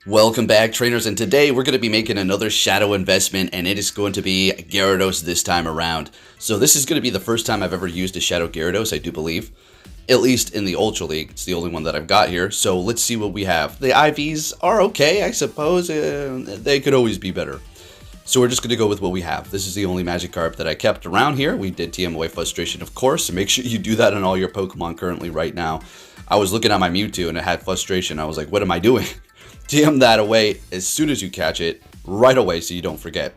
Welcome back, trainers, and today we're going to be making another shadow investment, and it is going to be Gyarados this time around. So this is going to be the first time I've ever used a shadow Gyarados, I do believe. At least in the Ultra League, it's the only one that I've got here, so let's see what we have. The IVs are okay, I suppose. They could always be better. So we're just going to go with what we have. This is the only Magikarp that I kept around here. We did TM away Frustration, of course, so make sure you do that on all your Pokemon currently right now. I was looking at my Mewtwo and it had Frustration. I was like, what am I doing? TM that away as soon as you catch it, right away, so you don't forget.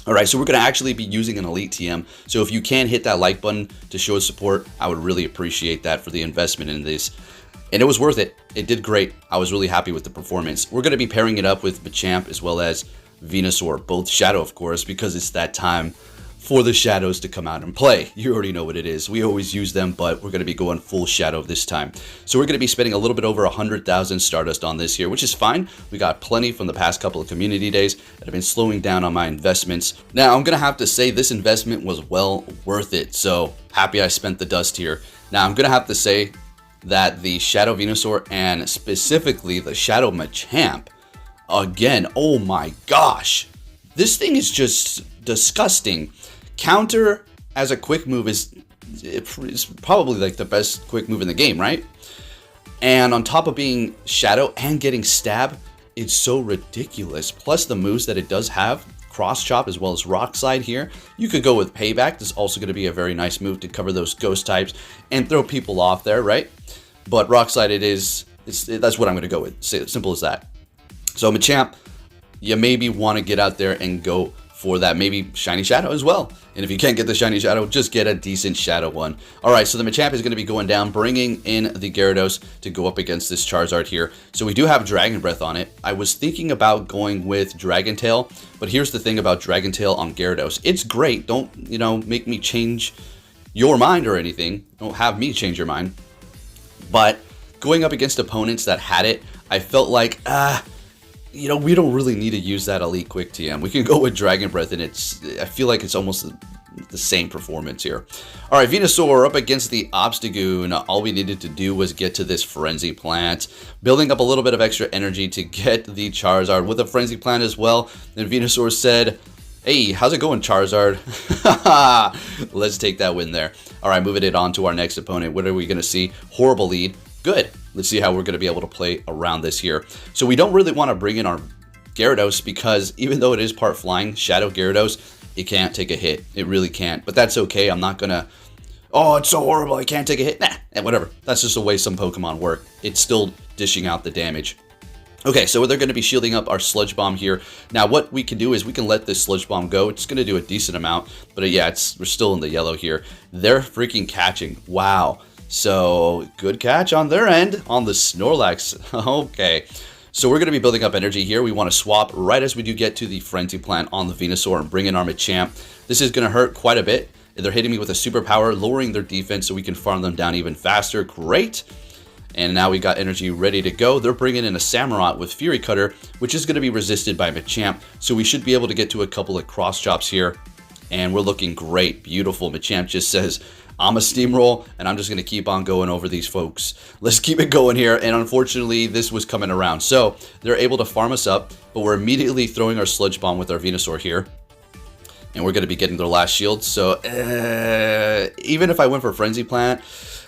Alright, so we're going to actually be using an Elite TM, so if you can hit that like button to show support, I would really appreciate that for the investment in this. And it was worth it. It did great. I was really happy with the performance. We're going to be pairing it up with Machamp as well as Venusaur, both Shadow, of course, because it's that time for the Shadows to come out and play. You already know what it is. We always use them, but we're going to be going full Shadow this time. So we're going to be spending a little bit over 100,000 Stardust on this here, which is fine. We got plenty from the past couple of community days that have been slowing down on my investments. Now, I'm going to have to say this investment was well worth it, so happy I spent the dust here. Now, I'm going to have to say that the Shadow Venusaur and specifically the Shadow Machamp, again, oh my gosh, this thing is just disgusting. Counter as a quick move is probably like the best quick move in the game, right? And on top of being Shadow and getting Stab, it's so ridiculous. Plus the moves that it does have, Cross Chop as well as Rock Slide here. You could go with Payback. This is also going to be a very nice move to cover those ghost types and throw people off there, right? But Rock Slide that's what I'm going to go with. Simple as that. So Machamp, you maybe want to get out there and go for that maybe Shiny Shadow as well. And if you can't get the Shiny Shadow, just get a decent Shadow one. Alright, so the Machamp is going to be going down, bringing in the Gyarados to go up against this Charizard here. So we do have Dragon Breath on it. I was thinking about going with Dragon Tail, but here's the thing about Dragon Tail on Gyarados. It's great. Don't, make me change your mind or anything. Don't have me change your mind. But going up against opponents that had it, I felt like, we don't really need to use that Elite Quick TM. We can go with Dragon Breath, and I feel like it's almost the same performance here. All right, Venusaur up against the Obstagoon. All we needed to do was get to this Frenzy Plant, building up a little bit of extra energy to get the Charizard with a Frenzy Plant as well. And Venusaur said, hey, how's it going, Charizard? Let's take that win there. All right, moving it on to our next opponent. What are we going to see? Horrible lead. Good. Let's see how we're going to be able to play around this here. So we don't really want to bring in our Gyarados because even though it is part flying, Shadow Gyarados, it can't take a hit. It really can't. But that's okay. I'm not going to, oh, it's so horrible, I can't take a hit. Nah, whatever. That's just the way some Pokemon work. It's still dishing out the damage. Okay, so they're going to be shielding up our Sludge Bomb here. Now, what we can do is we can let this Sludge Bomb go. It's going to do a decent amount. But yeah, we're still in the yellow here. They're freaking catching. Wow. So, good catch on their end on the Snorlax. Okay, so we're going to be building up energy here. We want to swap right as we do get to the Frenzy Plant on the Venusaur and bring in our Machamp. This is going to hurt quite a bit. They're hitting me with a superpower, lowering their defense so we can farm them down even faster. Great. And now we got energy ready to go. They're bringing in a Samurott with Fury Cutter, which is going to be resisted by Machamp. So we should be able to get to a couple of cross chops here. And we're looking great. Beautiful. Machamp just says, I'm a steamroll, and I'm just going to keep on going over these folks. Let's keep it going here, and unfortunately, this was coming around. So, they're able to farm us up, but we're immediately throwing our Sludge Bomb with our Venusaur here. And we're going to be getting their last shield, so even if I went for Frenzy Plant,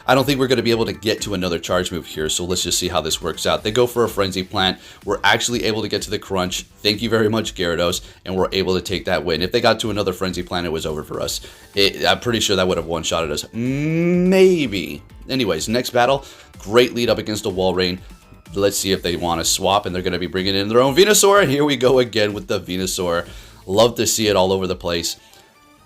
I don't think we're going to be able to get to another charge move here, so let's just see how this works out. They go for a Frenzy Plant. We're actually able to get to the crunch. Thank you very much, Gyarados, and we're able to take that win. If they got to another Frenzy Plant, it was over for us. I'm pretty sure that would have one-shotted us. Maybe. Anyways, next battle, great lead up against a Walrein. Let's see if they want to swap, and they're going to be bringing in their own Venusaur, and here we go again with the Venusaur. Love to see it all over the place.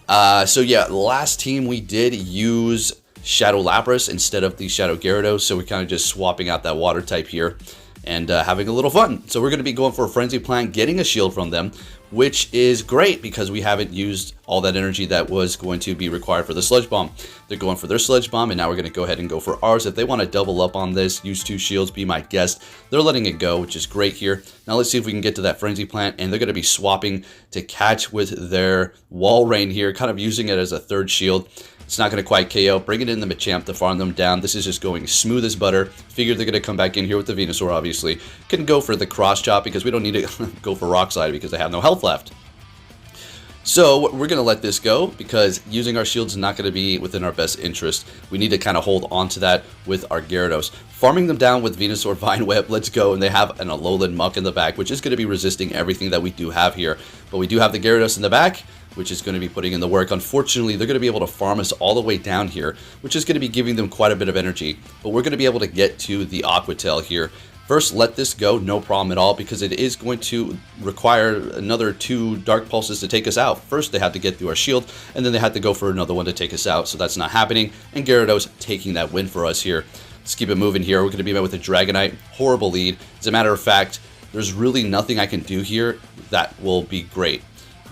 So yeah, last team we did use Shadow Lapras instead of the Shadow Gyarados, so we're kind of just swapping out that water type here and having a little fun. So we're going to be going for a Frenzy Plant, getting a shield from them, which is great because we haven't used all that energy that was going to be required for the Sludge Bomb. They're going for their Sludge Bomb, and now we're going to go ahead and go for ours. If they want to double up on this, use 2 shields, be my guest. They're letting it go, which is great here. Now let's see if we can get to that Frenzy Plant, and they're going to be swapping to catch with their Walrein here, kind of using it as a third shield. It's not going to quite KO. Bringing in the Machamp to farm them down. This is just going smooth as butter. Figured they're going to come back in here with the Venusaur, obviously. Couldn't go for the Cross Chop because we don't need to go for Rock Slide because they have no health left. So we're going to let this go because using our shields is not going to be within our best interest. We need to kind of hold on to that with our Gyarados. Farming them down with Venusaur, Vine Whip, let's go. And they have an Alolan Muck in the back, which is going to be resisting everything that we do have here. But we do have the Gyarados in the back, which is going to be putting in the work. Unfortunately, they're going to be able to farm us all the way down here, which is going to be giving them quite a bit of energy. But we're going to be able to get to the Aqua Tail here. First, let this go, no problem at all, because it is going to require another 2 Dark Pulses to take us out. First, they had to get through our shield, and then they had to go for another one to take us out, so that's not happening. And Gyarados taking that win for us here. Let's keep it moving here. We're going to be met with a Dragonite. Horrible lead. As a matter of fact, there's really nothing I can do here that will be great.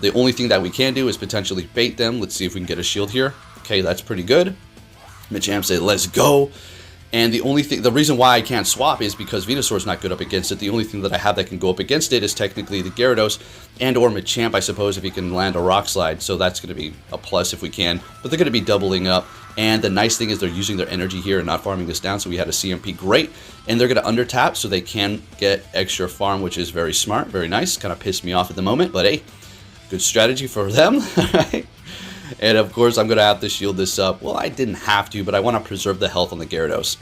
The only thing that we can do is potentially bait them. Let's see if we can get a shield here. Okay, that's pretty good. Machamp said, let's go. And the reason why I can't swap is because Venusaur is not good up against it. The only thing that I have that can go up against it is technically the Gyarados and or Machamp, I suppose, if he can land a Rock Slide. So that's going to be a plus if we can. But they're going to be doubling up. And the nice thing is they're using their energy here and not farming this down. So we had a CMP, great. And they're going to undertap so they can get extra farm, which is very smart, very nice. Kind of pissed me off at the moment, but hey, good strategy for them. And of course, I'm going to have to shield this up. Well, I didn't have to, but I want to preserve the health on the Gyarados.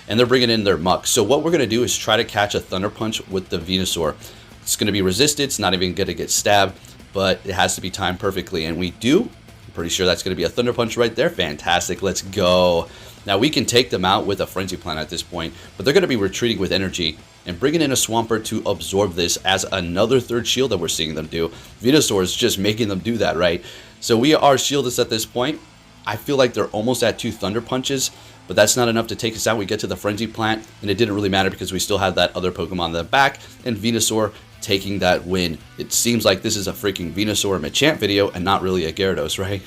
And they're bringing in their Muck. So what we're going to do is try to catch a Thunder Punch with the Venusaur. It's going to be resisted. It's not even going to get stabbed, but it has to be timed perfectly. And we do. I'm pretty sure that's going to be a Thunder Punch right there. Fantastic. Let's go. Now, we can take them out with a Frenzy Plant at this point, but they're going to be retreating with energy and bringing in a Swampert to absorb this as another third shield that we're seeing them do. Venusaur is just making them do that, right? So we are shieldless at this point. I feel like they're almost at 2 Thunder Punches, but that's not enough to take us out. We get to the Frenzy Plant, and it didn't really matter because we still had that other Pokemon in the back, and Venusaur taking that win. It seems like this is a freaking Venusaur and Machamp video and not really a Gyarados, right?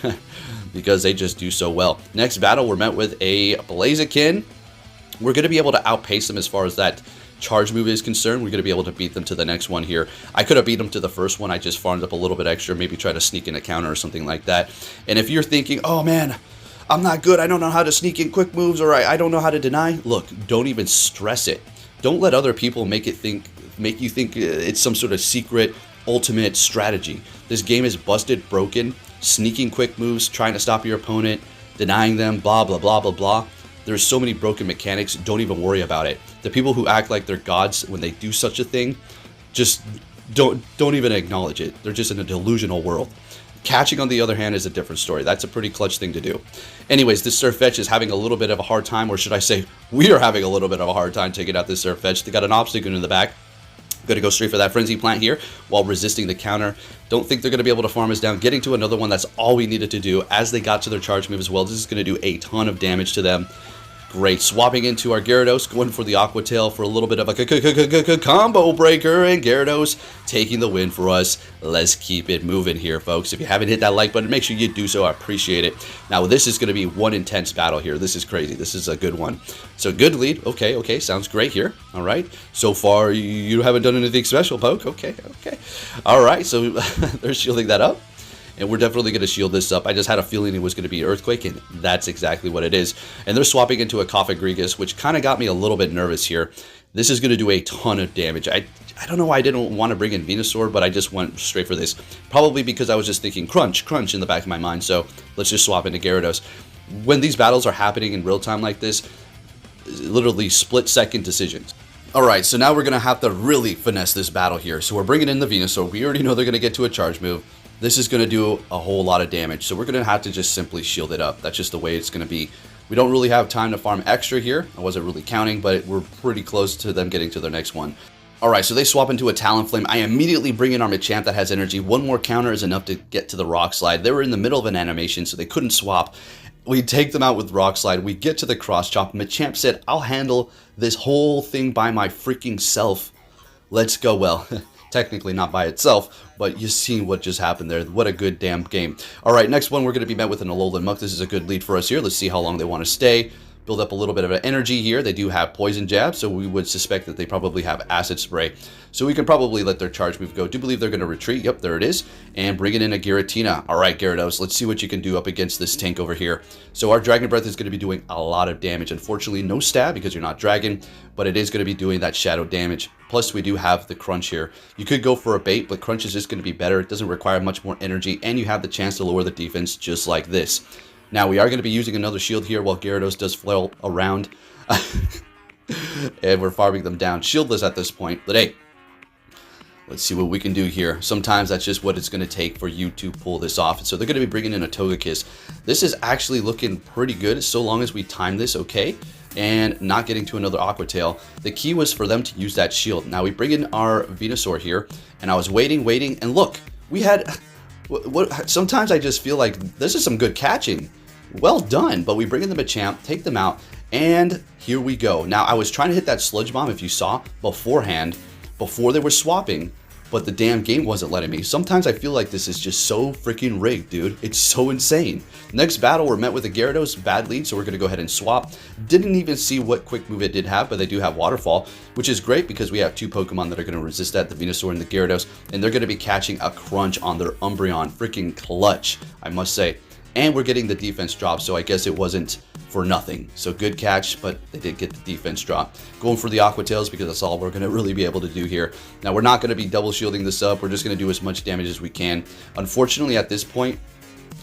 Because they just do so well. Next battle, we're met with a Blaziken. We're going to be able to outpace them as far as that charge move is concerned. We're going to be able to beat them to the next one here. I could have beat them to the first one. I just farmed up a little bit extra, maybe try to sneak in a counter or something like that. And if you're thinking, oh man, I'm not good, I don't know how to sneak in quick moves, or I don't know how to deny, look, don't even stress it. Don't let other people make you think it's some sort of secret ultimate strategy. This game is busted, broken. Sneaking quick moves, trying to stop your opponent, denying them, blah, blah, blah, blah, blah. There's so many broken mechanics, don't even worry about it. The people who act like they're gods when they do such a thing, just don't even acknowledge it. They're just in a delusional world. Catching, on the other hand, is a different story. That's a pretty clutch thing to do. Anyways, this Surfetch is having a little bit of a hard time, or should I say, we are having a little bit of a hard time taking out this Surfetch. They got an Obstagoon in the back. Going to go straight for that Frenzy Plant here while resisting the counter. Don't think they're going to be able to farm us down. Getting to another one, that's all we needed to do as they got to their charge move as well. This is going to do a ton of damage to them. Great. Swapping into our Gyarados, going for the Aqua Tail for a little bit of a combo breaker, and Gyarados taking the win for us. Let's keep it moving here, folks. If you haven't hit that like button, make sure you do so. I appreciate it. Now, this is going to be one intense battle here. This is crazy. This is a good one. So, good lead. Okay. Sounds great here. All right. So far, you haven't done anything special, Poke. Okay. All right. So, they're shielding that up. And we're definitely going to shield this up. I just had a feeling it was going to be Earthquake, and that's exactly what it is. And they're swapping into a Cofagrigus, which kind of got me a little bit nervous here. This is going to do a ton of damage. I don't know why I didn't want to bring in Venusaur, but I just went straight for this. Probably because I was just thinking crunch in the back of my mind. So let's just swap into Gyarados. When these battles are happening in real time like this, literally split-second decisions. Alright, so now we're going to have to really finesse this battle here. So we're bringing in the Venusaur. We already know they're going to get to a charge move. This is going to do a whole lot of damage, so we're going to have to just simply shield it up. That's just the way it's going to be. We don't really have time to farm extra here. I wasn't really counting, but we're pretty close to them getting to their next one. Alright, so they swap into a Talonflame. I immediately bring in our Machamp that has energy. One more counter is enough to get to the Rock Slide. They were in the middle of an animation, so they couldn't swap. We take them out with Rock Slide. We get to the Cross Chop. Machamp said, I'll handle this whole thing by my freaking self. Let's go. Well, technically not by itself, but you see what just happened there. What a good damn game. All right, next one, we're going to be met with an Alolan Muck. This is a good lead for us here. Let's see how long they want to stay. build up a little bit of energy here. They do have Poison Jab, so we would suspect that they probably have Acid Spray. So we can probably let their charge move go. Do believe they're going to retreat. Yep, there it is. And bringing in a Giratina. All right, Gyarados, let's see what you can do up against this tank over here. So our Dragon Breath is going to be doing a lot of damage. Unfortunately, no stab because you're not Dragon, but it is going to be doing that shadow damage. Plus, we do have the Crunch here. You could go for a bait, but Crunch is just going to be better. It doesn't require much more energy, and you have the chance to lower the defense just like this. Now, we are going to be using another shield here while Gyarados does flail around. And we're farming them down shieldless at this point. But hey, let's see what we can do here. Sometimes that's just what it's going to take for you to pull this off. So they're going to be bringing in a Togekiss. This is actually looking pretty good so long as we time this okay and not getting to another Aqua Tail. The key was for them to use that shield. Now we bring in our Venusaur here, and I was waiting, and look, we had... Sometimes I just feel like this is some good catching. Well done, but we bring in the Machamp, take them out, and here we go. Now, I was trying to hit that Sludge Bomb, if you saw, beforehand, before they were swapping, but the damn game wasn't letting me. Sometimes I feel like this is just so freaking rigged, dude. It's so insane. Next battle, we're met with a Gyarados, bad lead, so we're going to go ahead and swap. Didn't even see what quick move it did have, but they do have Waterfall, which is great because we have two Pokemon that are going to resist that, the Venusaur and the Gyarados, and they're going to be catching a Crunch on their Umbreon. Freaking clutch, I must say. And we're getting the defense drop, so I guess it wasn't for nothing. So good catch, but they did get the defense drop. Going for the Aqua Tails because that's all we're going to really be able to do here. Now, we're not going to be double shielding this up. We're just going to do as much damage as we can. Unfortunately, at this point,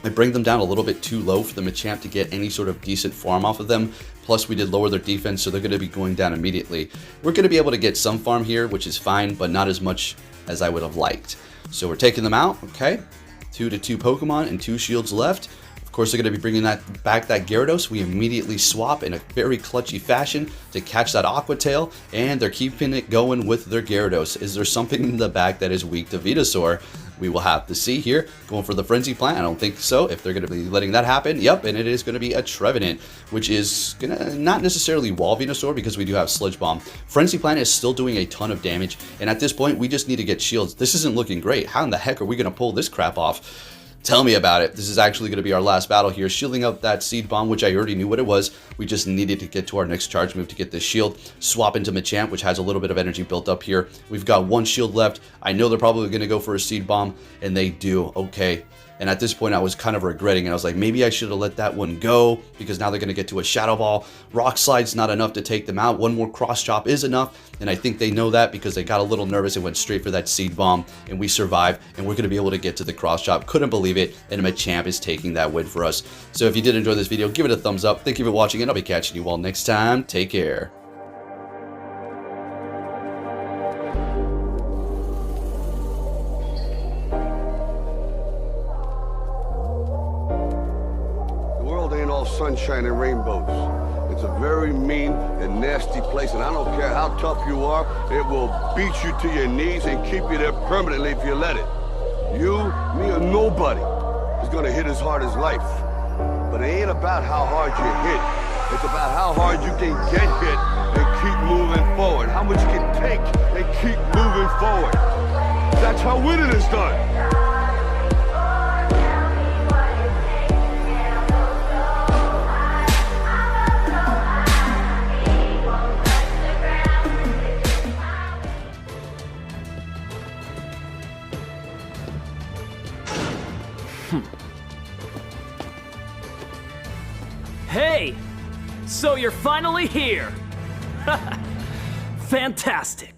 I bring them down a little bit too low for the Machamp to get any sort of decent farm off of them. Plus, we did lower their defense, so they're going to be going down immediately. We're going to be able to get some farm here, which is fine, but not as much as I would have liked. So we're taking them out, okay? 2-2 Pokemon and 2 shields left. Of course, they're going to be bringing back that Gyarados. We immediately swap in a very clutchy fashion to catch that Aqua Tail, and they're keeping it going with their Gyarados. Is there something in the back that is weak to Venusaur? We will have to see here. Going for the Frenzy Plant? I don't think so. If they're going to be letting that happen, yep, and it is going to be a Trevenant, which is going to not necessarily wall Venusaur because we do have Sludge Bomb. Frenzy Plant is still doing a ton of damage, and at this point, we just need to get shields. This isn't looking great. How in the heck are we going to pull this crap off? Tell me about it. This is actually going to be our last battle here. Shielding up that Seed Bomb, which I already knew what it was. We just needed to get to our next charge move to get this shield. Swap into Machamp, which has a little bit of energy built up here. We've got one shield left. I know they're probably going to go for a Seed Bomb, and they do. Okay. And at this point, I was kind of regretting it. I was like, maybe I should have let that one go because now they're going to get to a Shadow Ball. Rock Slide's not enough to take them out. One more Cross Chop is enough, and I think they know that because they got a little nervous and went straight for that Seed Bomb, and we survived, and we're going to be able to get to the Cross Chop. Couldn't believe it, and Machamp is taking that win for us. So if you did enjoy this video, give it a thumbs up. Thank you for watching, and I'll be catching you all next time. Take care. Sunshine and rainbows. It's a very mean and nasty place, and I don't care how tough you are, it will beat you to your knees and keep you there permanently if you let it. You, me, or nobody is gonna hit as hard as life. But it ain't about how hard you hit. It's about how hard you can get hit and keep moving forward. How much you can take and keep moving forward. That's how winning is done. Hey! So you're finally here! Fantastic!